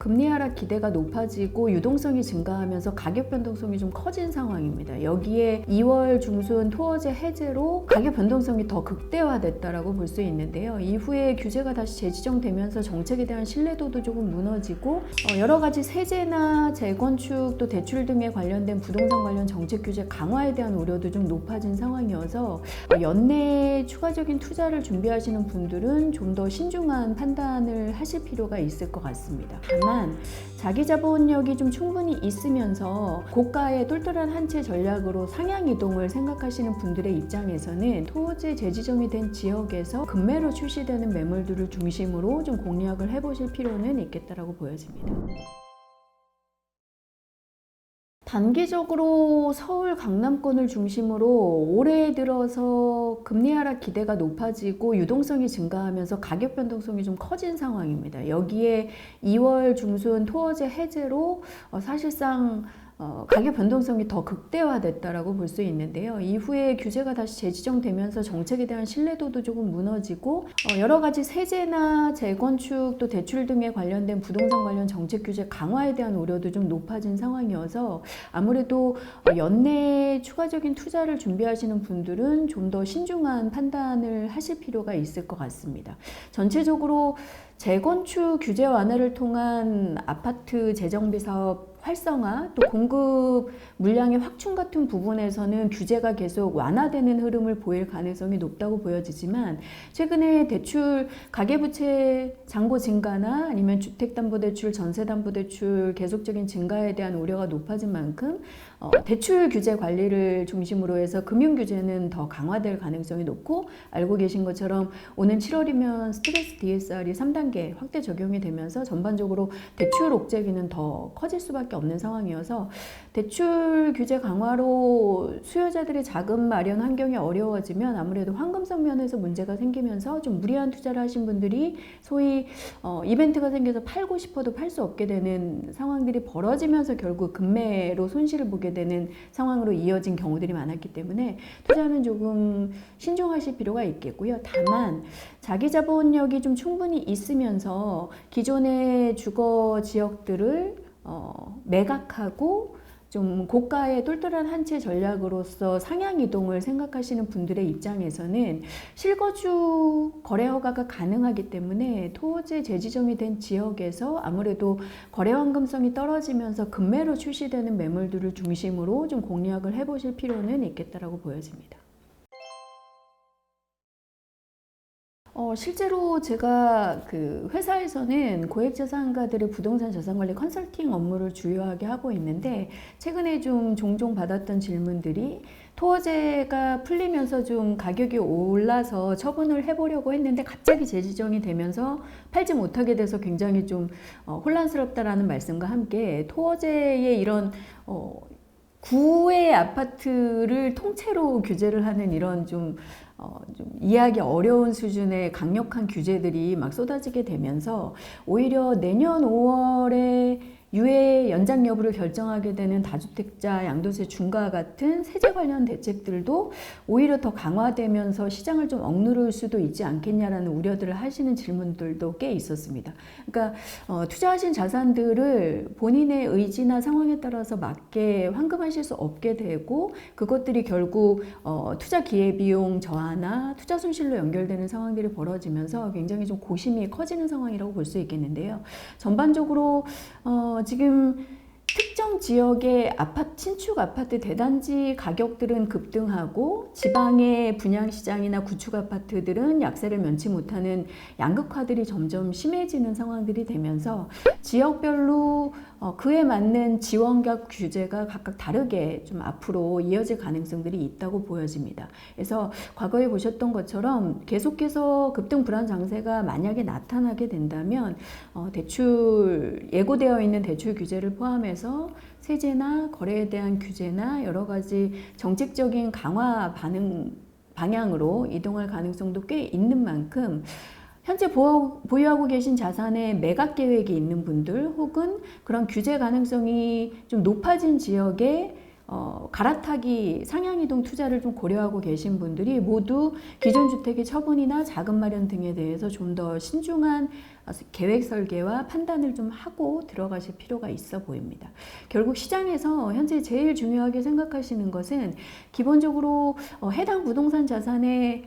금리 하락 기대가 높아지고 유동성이 증가하면서 가격 변동성이 좀 커진 상황입니다. 여기에 2월 중순 토어제 해제로 가격 변동성이 더 극대화됐다라고 볼 수 있는데요. 이후에 규제가 다시 재지정되면서 정책에 대한 신뢰도도 조금 무너지고 여러 가지 세제나 재건축 또 대출 등에 관련된 부동산 관련 정책 규제 강화에 대한 우려도 좀 높아진 상황이어서 연내에 추가적인 투자를 준비하시는 분들은 좀 더 신중한 판단을 하실 필요가 있을 것 같습니다. 다만 자기 자본력이 좀 충분히 있으면서 고가의 똘똘한 한 채 전략으로 상향 이동을 생각하시는 분들의 입장에서는 토지 재지정이 된 지역에서 급매로 출시되는 매물들을 중심으로 좀 공략을 해보실 필요는 있겠다라고 보여집니다. 단기적으로 서울 강남권을 중심으로 올해 들어서 금리 하락 기대가 높아지고 유동성이 증가하면서 가격 변동성이 좀 커진 상황입니다. 여기에 2월 중순 토어제 해제로 사실상 가격 변동성이 더 극대화됐다라고 볼 수 있는데요. 이후에 규제가 다시 재지정되면서 정책에 대한 신뢰도도 조금 무너지고 여러 가지 세제나 재건축 또 대출 등에 관련된 부동산 관련 정책 규제 강화에 대한 우려도 좀 높아진 상황이어서 아무래도 연내에 추가적인 투자를 준비하시는 분들은 좀 더 신중한 판단을 하실 필요가 있을 것 같습니다. 전체적으로 재건축 규제 완화를 통한 아파트 재정비 사업 활성화 또 공급 물량의 확충 같은 부분에서는 규제가 계속 완화되는 흐름을 보일 가능성이 높다고 보여지지만 최근에 대출 가계부채 잔고 증가나 아니면 주택담보대출, 전세담보대출 계속적인 증가에 대한 우려가 높아진 만큼 대출 규제 관리를 중심으로 해서 금융 규제는 더 강화될 가능성이 높고 알고 계신 것처럼 오는 7월이면 스트레스 DSR이 3단계 확대 적용이 되면서 전반적으로 대출 옥죄기는 더 커질 수밖에 없는 상황이어서 대출 규제 강화로 수요자들의 자금 마련 환경이 어려워지면 아무래도 황금성 면에서 문제가 생기면서 좀 무리한 투자를 하신 분들이 소위 이벤트가 생겨서 팔고 싶어도 팔 수 없게 되는 상황들이 벌어지면서 결국 급매로 손실을 보게 되는 상황으로 이어진 경우들이 많았기 때문에 투자는 조금 신중하실 필요가 있겠고요. 다만 자기 자본력이 좀 충분히 있으면서 기존의 주거 지역들을 매각하고 좀 고가의 똘똘한 한 채 전략으로서 상향 이동을 생각하시는 분들의 입장에서는 실거주 거래 허가가 가능하기 때문에 토지 재지정이 된 지역에서 아무래도 거래 환금성이 떨어지면서 급매로 출시되는 매물들을 중심으로 좀 공략을 해보실 필요는 있겠다라고 보여집니다. 실제로 제가 그 회사에서는 고액자산가들의 부동산 자산관리 컨설팅 업무를 주요하게 하고 있는데 최근에 좀 종종 받았던 질문들이 토어제가 풀리면서 좀 가격이 올라서 처분을 해보려고 했는데 갑자기 재지정이 되면서 팔지 못하게 돼서 굉장히 좀 혼란스럽다라는 말씀과 함께 토어제의 이런 구의 아파트를 통째로 규제를 하는 이런 좀 이해하기 어려운 수준의 강력한 규제들이 막 쏟아지게 되면서 오히려 내년 5월에 유예 연장 여부를 결정하게 되는 다주택자 양도세 중과 같은 세제 관련 대책들도 오히려 더 강화되면서 시장을 좀 억누를 수도 있지 않겠냐라는 우려들을 하시는 질문들도 꽤 있었습니다. 그러니까 투자하신 자산들을 본인의 의지나 상황에 따라서 맞게 환급하실 수 없게 되고 그것들이 결국 투자 기회비용 저하나 투자 손실로 연결되는 상황들이 벌어지면서 굉장히 좀 고심이 커지는 상황이라고 볼 수 있겠는데요. 전반적으로 지금 특정 지역의 신축 아파트 대단지 가격들은 급등하고 지방의 분양시장이나 구축 아파트들은 약세를 면치 못하는 양극화들이 점점 심해지는 상황들이 되면서 지역별로 그에 맞는 지원격 규제가 각각 다르게 좀 앞으로 이어질 가능성들이 있다고 보여집니다. 그래서 과거에 보셨던 것처럼 계속해서 급등 불안 장세가 만약에 나타나게 된다면 대출 예고되어 있는 대출 규제를 포함해서 세제나 거래에 대한 규제나 여러 가지 정책적인 강화 방향으로 이동할 가능성도 꽤 있는 만큼 현재 보유하고 계신 자산에 매각 계획이 있는 분들 혹은 그런 규제 가능성이 좀 높아진 지역에 갈아타기 상향이동 투자를 좀 고려하고 계신 분들이 모두 기존 주택의 처분이나 자금 마련 등에 대해서 좀 더 신중한 계획 설계와 판단을 좀 하고 들어가실 필요가 있어 보입니다. 결국 시장에서 현재 제일 중요하게 생각하시는 것은 기본적으로 해당 부동산 자산의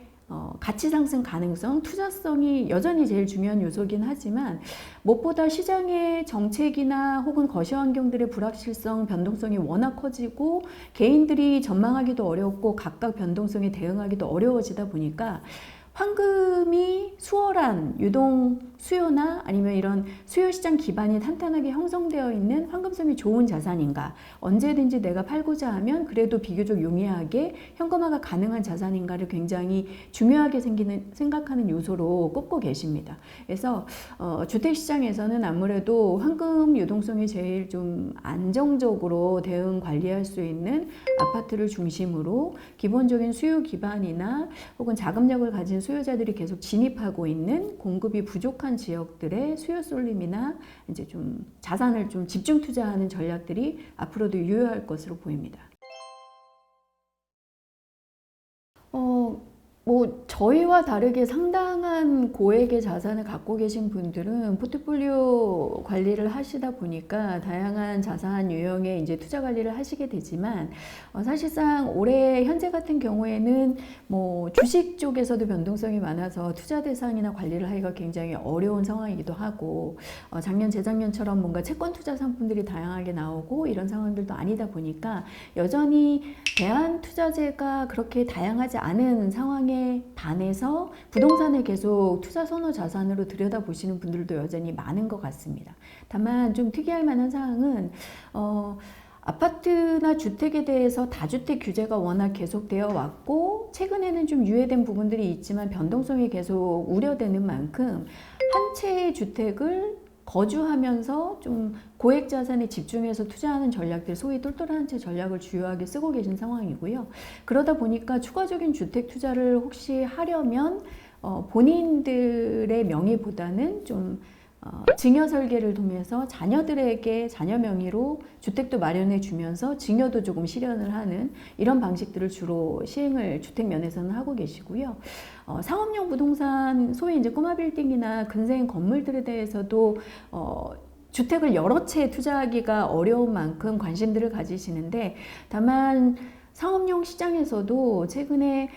가치 상승 가능성, 투자성이 여전히 제일 중요한 요소긴 하지만 무엇보다 시장의 정책이나 혹은 거시 환경들의 불확실성, 변동성이 워낙 커지고 개인들이 전망하기도 어렵고 각각 변동성에 대응하기도 어려워지다 보니까 황금이 수월한 유동 수요나 아니면 이런 수요 시장 기반이 탄탄하게 형성되어 있는 황금성이 좋은 자산인가, 언제든지 내가 팔고자 하면 그래도 비교적 용이하게 현금화가 가능한 자산인가를 굉장히 중요하게 생각하는 요소로 꼽고 계십니다. 그래서 주택시장에서는 아무래도 황금 유동성이 제일 좀 안정적으로 대응 관리할 수 있는 아파트를 중심으로 기본적인 수요 기반이나 혹은 자금력을 가진 수요자들이 계속 진입하고 있는 공급이 부족한 지역들의 수요 쏠림이나 이제 좀 자산을 좀 집중 투자하는 전략들이 앞으로도 유효할 것으로 보입니다. 저희와 다르게 상당한 고액의 자산을 갖고 계신 분들은 포트폴리오 관리를 하시다 보니까 다양한 자산 유형의 이제 투자 관리를 하시게 되지만 사실상 올해 현재 같은 경우에는 주식 쪽에서도 변동성이 많아서 투자 대상이나 관리를 하기가 굉장히 어려운 상황이기도 하고 작년 재작년처럼 뭔가 채권 투자 상품들이 다양하게 나오고 이런 상황들도 아니다 보니까 여전히 대안 투자재가 그렇게 다양하지 않은 상황에 반해서 부동산을 계속 투자 선호 자산으로 들여다보시는 분들도 여전히 많은 것 같습니다. 다만 좀 특이할 만한 사항은 아파트나 주택에 대해서 다주택 규제가 워낙 계속되어 왔고 최근에는 좀 유예된 부분들이 있지만 변동성이 계속 우려되는 만큼 한 채의 주택을 거주하면서 좀 고액 자산에 집중해서 투자하는 전략들, 소위 똘똘한 한 채 전략을 주요하게 쓰고 계신 상황이고요. 그러다 보니까 추가적인 주택 투자를 혹시 하려면 본인들의 명의보다는 좀 증여 설계를 통해서 자녀들에게 자녀 명의로 주택도 마련해 주면서 증여도 조금 실현을 하는 이런 방식들을 주로 시행을 주택 면에서는 하고 계시고요. 상업용 부동산, 소위 이제 꼬마 빌딩이나 근생 건물들에 대해서도 주택을 여러 채 투자하기가 어려운 만큼 관심들을 가지시는데 다만 상업용 시장에서도 최근에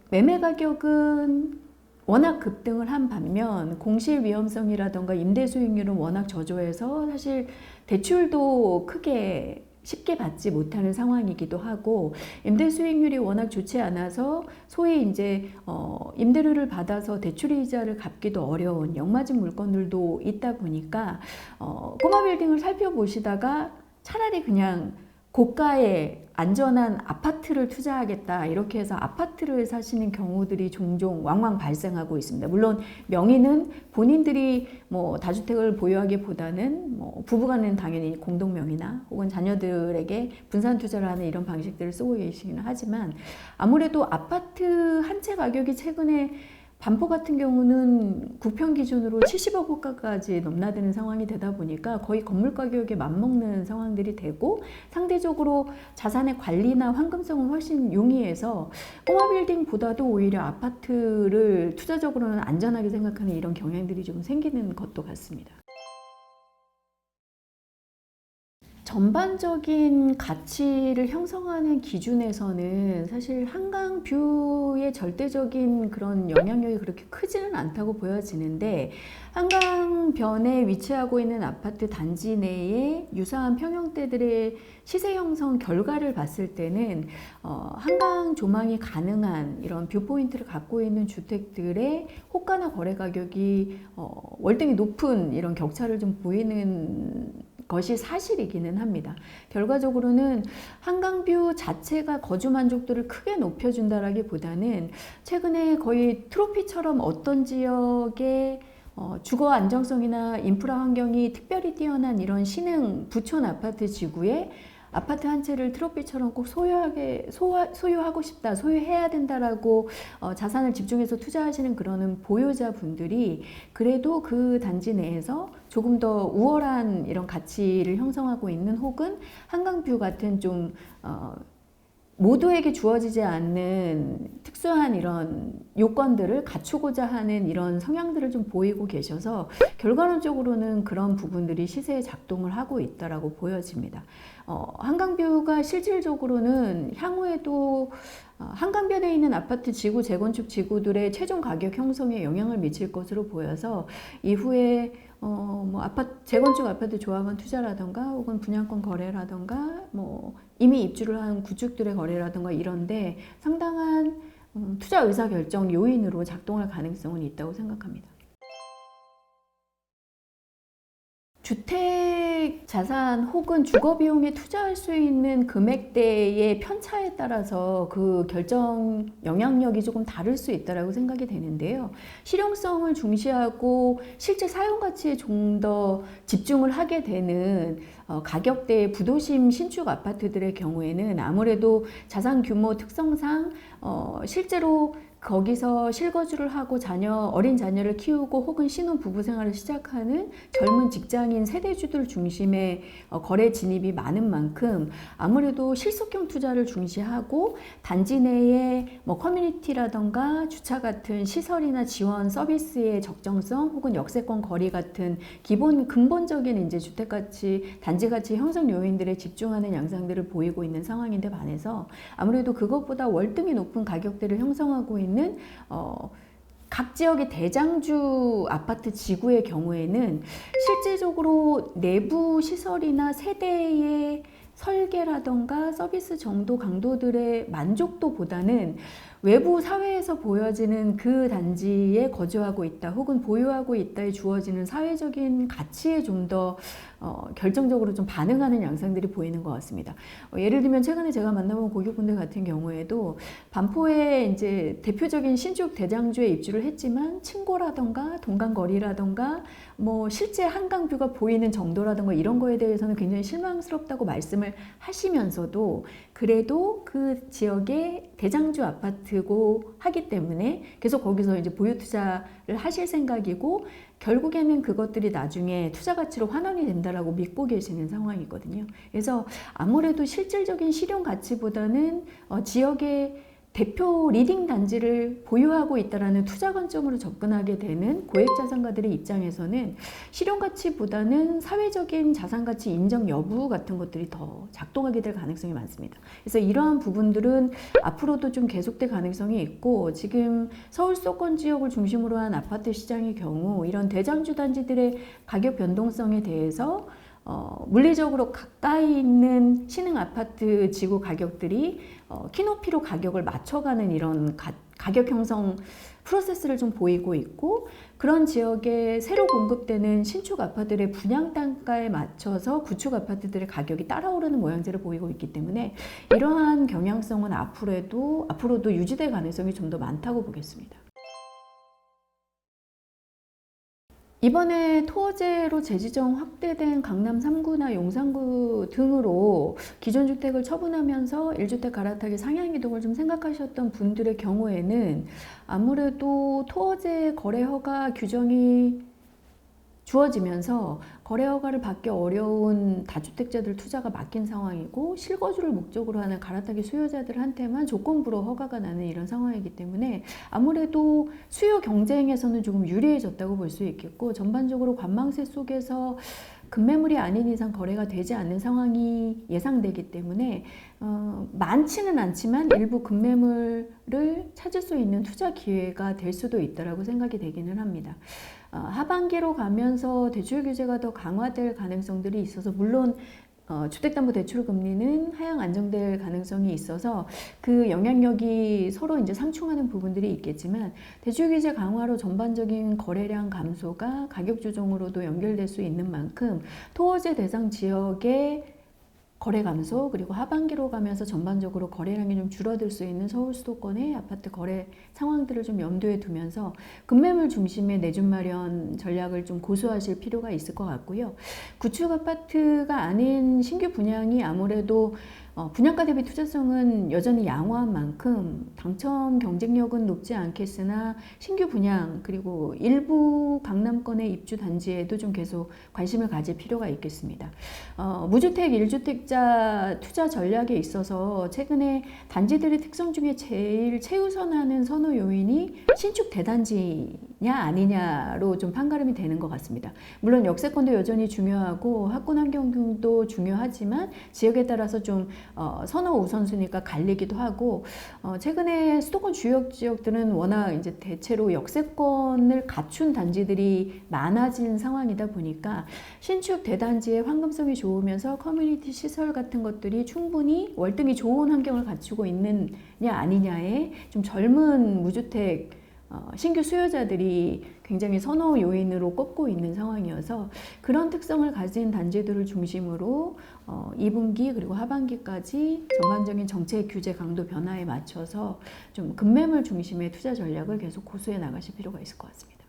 매매 가격은 워낙 급등을 한 반면 공실 위험성이라던가 임대 수익률은 워낙 저조해서 사실 대출도 크게 쉽게 받지 못하는 상황이기도 하고 임대 수익률이 워낙 좋지 않아서 소위 이제 임대료를 받아서 대출 이자를 갚기도 어려운 역마진 물건들도 있다 보니까 꼬마 빌딩을 살펴보시다가 차라리 그냥 고가의 안전한 아파트를 투자하겠다 이렇게 해서 아파트를 사시는 경우들이 종종 왕왕 발생하고 있습니다. 물론 명의는 본인들이 다주택을 보유하기보다는 부부간에는 당연히 공동명의나 혹은 자녀들에게 분산 투자를 하는 이런 방식들을 쓰고 계시기는 하지만 아무래도 아파트 한 채 가격이 최근에 반포 같은 경우는 구평 기준으로 70억 호가까지 넘나드는 상황이 되다 보니까 거의 건물 가격에 맞먹는 상황들이 되고 상대적으로 자산의 관리나 황금성은 훨씬 용이해서 꼬마 빌딩보다도 오히려 아파트를 투자적으로는 안전하게 생각하는 이런 경향들이 좀 생기는 것도 같습니다. 전반적인 가치를 형성하는 기준에서는 사실 한강뷰의 절대적인 그런 영향력이 그렇게 크지는 않다고 보여지는데 한강변에 위치하고 있는 아파트 단지 내에 유사한 평형대들의 시세 형성 결과를 봤을 때는 한강 조망이 가능한 이런 뷰포인트를 갖고 있는 주택들의 호가나 거래 가격이 월등히 높은 이런 격차를 좀 보이는 것이 사실이기는 합니다. 결과적으로는 한강뷰 자체가 거주 만족도를 크게 높여준다라기보다는 최근에 거의 트로피처럼 어떤 지역의 주거 안정성이나 인프라 환경이 특별히 뛰어난 이런 신흥 부촌 아파트 지구에 아파트 한 채를 트로피처럼 꼭 소유하고 싶다, 소유해야 된다라고 자산을 집중해서 투자하시는 그런 보유자분들이 그래도 그 단지 내에서 조금 더 우월한 이런 가치를 형성하고 있는, 혹은 한강뷰 같은 좀 모두에게 주어지지 않는 특수한 이런 요건들을 갖추고자 하는 이런 성향들을 좀 보이고 계셔서 결과론적으로는 그런 부분들이 시세에 작동을 하고 있다라고 보여집니다. 한강뷰가 실질적으로는 향후에도 한강변에 있는 아파트 지구, 재건축 지구들의 최종 가격 형성에 영향을 미칠 것으로 보여서 이후에 뭐 재건축 아파트 조합원 투자라던가 혹은 분양권 거래라던가 뭐 이미 입주를 한 구축들의 거래라던가 이런데 상당한 투자 의사 결정 요인으로 작동할 가능성은 있다고 생각합니다. 주택 자산 혹은 주거 비용에 투자할 수 있는 금액대의 편차에 따라서 그 결정 영향력이 조금 다를 수 있다고 생각이 되는데요. 실용성을 중시하고 실제 사용 가치에 좀 더 집중을 하게 되는 가격대의 부도심 신축 아파트들의 경우에는 아무래도 자산 규모 특성상 실제로 거기서 실거주를 하고 어린 자녀를 키우고 혹은 신혼 부부 생활을 시작하는 젊은 직장인 세대주들 중심의 거래 진입이 많은 만큼 아무래도 실속형 투자를 중시하고 단지 내에 뭐 커뮤니티라던가 주차 같은 시설이나 지원 서비스의 적정성 혹은 역세권 거리 같은 근본적인 이제 주택가치, 단지가치 형성 요인들에 집중하는 양상들을 보이고 있는 상황인데 반해서 아무래도 그것보다 월등히 높은 가격대를 형성하고 있는 각 지역의 대장주 아파트 지구의 경우에는 실질적으로 내부 시설이나 세대의 설계라던가 서비스 정도 강도들의 만족도보다는 외부 사회에서 보여지는 그 단지에 거주하고 있다 혹은 보유하고 있다에 주어지는 사회적인 가치에 좀 더 결정적으로 좀 반응하는 양상들이 보이는 것 같습니다. 예를 들면 최근에 제가 만나본 고객분들 같은 경우에도 반포에 이제 대표적인 신축 대장주에 입주를 했지만 층고라던가 동간거리라던가 뭐 실제 한강뷰가 보이는 정도라던가 이런 거에 대해서는 굉장히 실망스럽다고 말씀을 하시면서도 그래도 그 지역의 대장주 아파트고 하기 때문에 계속 거기서 이제 보유 투자를 하실 생각이고 결국에는 그것들이 나중에 투자 가치로 환원이 된다라고 믿고 계시는 상황이거든요. 그래서 아무래도 실질적인 실용 가치보다는 지역의 대표 리딩 단지를 보유하고 있다는 투자 관점으로 접근하게 되는 고액자산가들의 입장에서는 실용가치보다는 사회적인 자산가치 인정 여부 같은 것들이 더 작동하게 될 가능성이 많습니다. 그래서 이러한 부분들은 앞으로도 좀 계속될 가능성이 있고 지금 서울 수도권 지역을 중심으로 한 아파트 시장의 경우 이런 대장주 단지들의 가격 변동성에 대해서 물리적으로 가까이 있는 신흥 아파트 지구 가격들이 키높이로 가격을 맞춰가는 이런 가격 형성 프로세스를 좀 보이고 있고 그런 지역에 새로 공급되는 신축 아파트들의 분양 단가에 맞춰서 구축 아파트들의 가격이 따라오르는 모양새를 보이고 있기 때문에 이러한 경향성은 앞으로도 유지될 가능성이 좀 더 많다고 보겠습니다. 이번에 토어제로 재지정 확대된 강남 3구나 용산구 등으로 기존 주택을 처분하면서 1주택 갈아타기 상향 이동을 좀 생각하셨던 분들의 경우에는 아무래도 토어제 거래 허가 규정이 주어지면서 거래 허가를 받기 어려운 다주택자들 투자가 막힌 상황이고 실거주를 목적으로 하는 갈아타기 수요자들한테만 조건부로 허가가 나는 이런 상황이기 때문에 아무래도 수요 경쟁에서는 조금 유리해졌다고 볼 수 있겠고 전반적으로 관망세 속에서 급매물이 아닌 이상 거래가 되지 않는 상황이 예상되기 때문에 많지는 않지만 일부 급매물을 찾을 수 있는 투자 기회가 될 수도 있다고 생각이 되기는 합니다. 하반기로 가면서 대출 규제가 더 강화될 가능성들이 있어서 물론 주택담보대출 금리는 하향 안정될 가능성이 있어서 그 영향력이 서로 이제 상충하는 부분들이 있겠지만 대출 규제 강화로 전반적인 거래량 감소가 가격 조정으로도 연결될 수 있는 만큼 토어제 대상 지역의 거래 감소, 그리고 하반기로 가면서 전반적으로 거래량이 좀 줄어들 수 있는 서울 수도권의 아파트 거래 상황들을 좀 염두에 두면서 급매물 중심의 내준 마련 전략을 좀 고수하실 필요가 있을 것 같고요. 구축 아파트가 아닌 신규 분양이 아무래도 분양가 대비 투자성은 여전히 양호한 만큼 당첨 경쟁력은 높지 않겠으나 신규 분양 그리고 일부 강남권의 입주 단지에도 좀 계속 관심을 가질 필요가 있겠습니다. 무주택 1주택자 투자 전략에 있어서 최근에 단지들의 특성 중에 제일 최우선하는 선호 요인이 신축 대단지냐 아니냐로 좀 판가름이 되는 것 같습니다. 물론 역세권도 여전히 중요하고 학군 환경도 중요하지만 지역에 따라서 좀 선호 우선순위가 갈리기도 하고 최근에 수도권 주요 지역들은 워낙 이제 대체로 역세권을 갖춘 단지들이 많아진 상황이다 보니까 신축 대단지의 황금성이 좋으면서 커뮤니티 시설 같은 것들이 충분히 월등히 좋은 환경을 갖추고 있느냐 아니냐에 좀 젊은 무주택 신규 수요자들이 굉장히 선호 요인으로 꼽고 있는 상황이어서 그런 특성을 가진 단지들을 중심으로 2분기 그리고 하반기까지 전반적인 정책 규제 강도 변화에 맞춰서 좀 급매물 중심의 투자 전략을 계속 고수해 나가실 필요가 있을 것 같습니다.